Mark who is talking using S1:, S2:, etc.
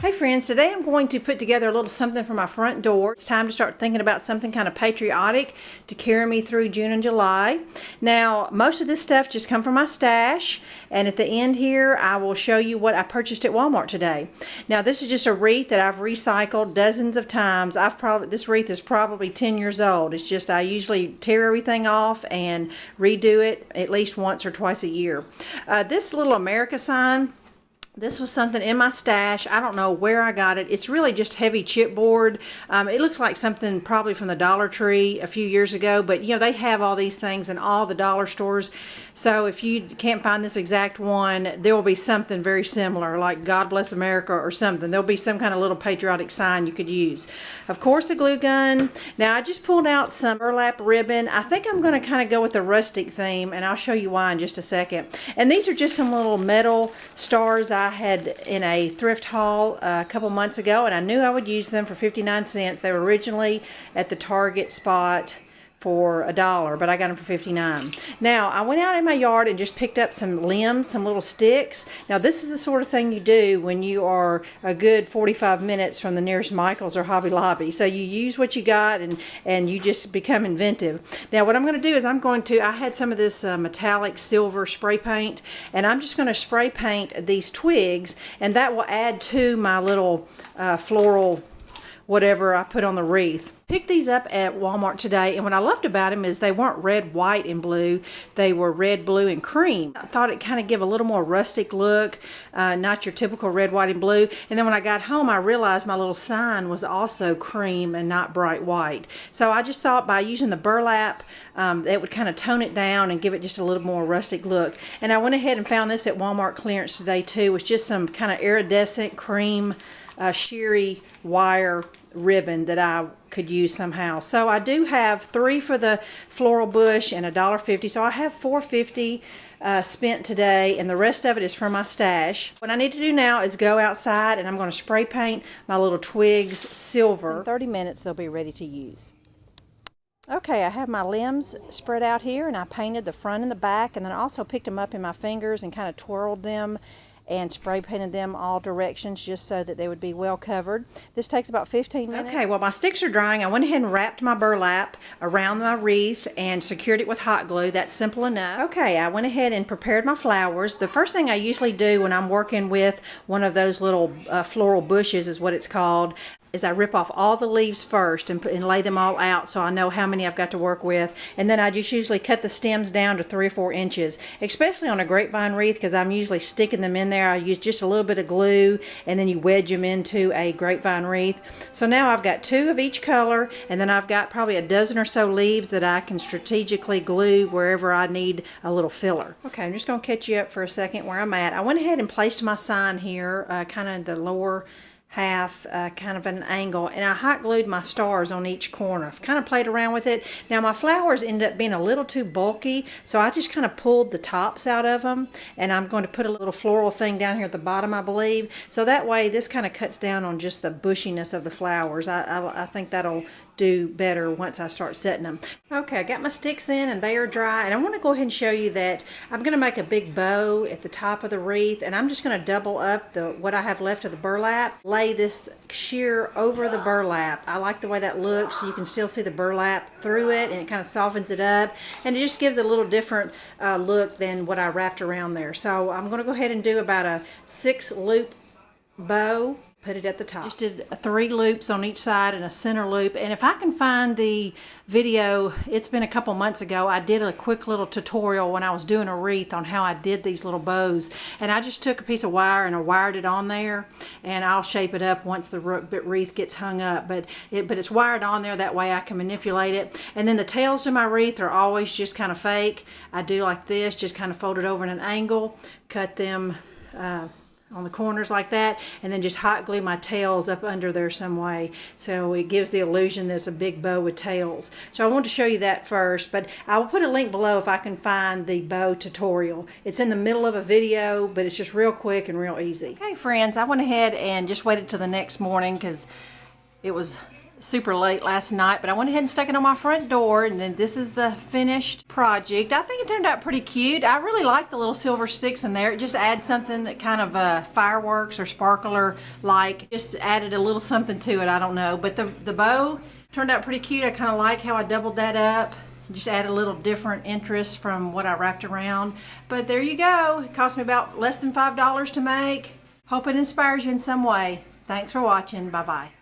S1: Hey friends, today I'm going to put together a little something for my front door. It's time to start thinking about something kind of patriotic to carry me through June and July. Now, most of this stuff just come from my stash, and at the end here I will show you what I purchased at Walmart today. Now, this is just a wreath that I've recycled dozens of times. This wreath is probably 10 years old. It's just I usually tear everything off and redo it at least once or twice a year. This little America sign, this was something in my stash. I don't know where I got it. It's really just heavy chipboard. It looks like something probably from the Dollar Tree a few years ago, but you know, they have all these things in all the dollar stores. So if you can't find this exact one, there will be something very similar, like God Bless America or something. There'll be some kind of little patriotic sign you could use. Of course, a glue gun. Now, I just pulled out some burlap ribbon. I think I'm going to kind of go with the rustic theme, and I'll show you why in just a second. And these are just some little metal stars I had in a thrift haul a couple months ago, and I knew I would use them for 59 cents. They were originally at the Target spot for $1, but I got them for 59. Now, I went out in my yard and just picked up some limbs, some little sticks. Now, this is the sort of thing you do when you are a good 45 minutes from the nearest Michael's or Hobby Lobby. So you use what you got and you just become inventive. Now, what I'm going to do is I had some of this metallic silver spray paint, and I'm just going to spray paint these twigs, and that will add to my little floral whatever I put on the wreath. Picked these up at Walmart today, and what I loved about them is they weren't red, white, and blue. They were red, blue, and cream. I thought it kind of give a little more rustic look, not your typical red, white, and blue. And then when I got home, I realized my little sign was also cream and not bright white. So I just thought by using the burlap, it would kind of tone it down and give it just a little more rustic look. And I went ahead and found this at Walmart clearance today too. It was just some kind of iridescent cream sheery wire ribbon that I could use somehow. So I do have 3 for the floral bush and $1.50. So I have $4.50 spent today, and the rest of it is from my stash. What I need to do now is go outside, and I'm going to spray paint my little twigs silver. In 30 minutes they'll be ready to use. Okay, I have my limbs spread out here, and I painted the front and the back, and then I also picked them up in my fingers and kind of twirled them and spray painted them all directions just so that they would be well covered. This takes about 15 minutes. Okay, well, my sticks are drying. I went ahead and wrapped my burlap around my wreath and secured it with hot glue. That's simple enough. Okay, I went ahead and prepared my flowers. The first thing I usually do when I'm working with one of those little floral bushes is what it's called, is I rip off all the leaves first and lay them all out so I know how many I've got to work with. And then I just usually cut the stems down to 3 or 4 inches, especially on a grapevine wreath, because I'm usually sticking them in there. I use just a little bit of glue, and then you wedge them into a grapevine wreath. So now I've got 2 of each color, and then I've got probably a dozen or so leaves that I can strategically glue wherever I need a little filler. Okay, I'm just going to catch you up for a second where I'm at. I went ahead and placed my sign here, kind of the lower half, kind of an angle, and I hot glued my stars on each corner. I've kind of played around with it. Now my flowers ended up being a little too bulky, so I just kind of pulled the tops out of them, and I'm going to put a little floral thing down here at the bottom, I believe, so that way this kind of cuts down on just the bushiness of the flowers. I think that'll do better once I start setting them. Okay, I got my sticks in and they are dry, and I want to go ahead and show you that I'm going to make a big bow at the top of the wreath, and I'm just going to double up what I have left of the burlap, lay this sheer over the burlap. I like the way that looks. You can still see the burlap through it, and it kind of softens it up, and it just gives a little different look than what I wrapped around there. So I'm going to go ahead and do about a 6 loop bow. Put it at the top. Just did 3 loops on each side and a center loop. And if I can find the video, it's been a couple months ago, I did a quick little tutorial when I was doing a wreath on how I did these little bows. And I just took a piece of wire and I wired it on there, and I'll shape it up once the wreath gets hung up. But it's wired on there, that way I can manipulate it. And then the tails of my wreath are always just kind of fake. I do like this, just kind of fold it over in an angle, cut them on the corners like that, and then just hot glue my tails up under there some way, so it gives the illusion that it's a big bow with tails. So I want to show you that first, but I will put a link below if I can find the bow tutorial. It's in the middle of a video, but it's just real quick and real easy. Okay friends, I went ahead and just waited till the next morning because it was super late last night, but I went ahead and stuck it on my front door, and then this is the finished project. I think it turned out pretty cute. I really like the little silver sticks in there. It just adds something that kind of fireworks or sparkler like, just added a little something to it. I don't know, but the bow turned out pretty cute. I kind of like how I doubled that up. Just add a little different interest from what I wrapped around. But there you go. It cost me about less than $5 to make. Hope it inspires you in some way. Thanks for watching. Bye-bye.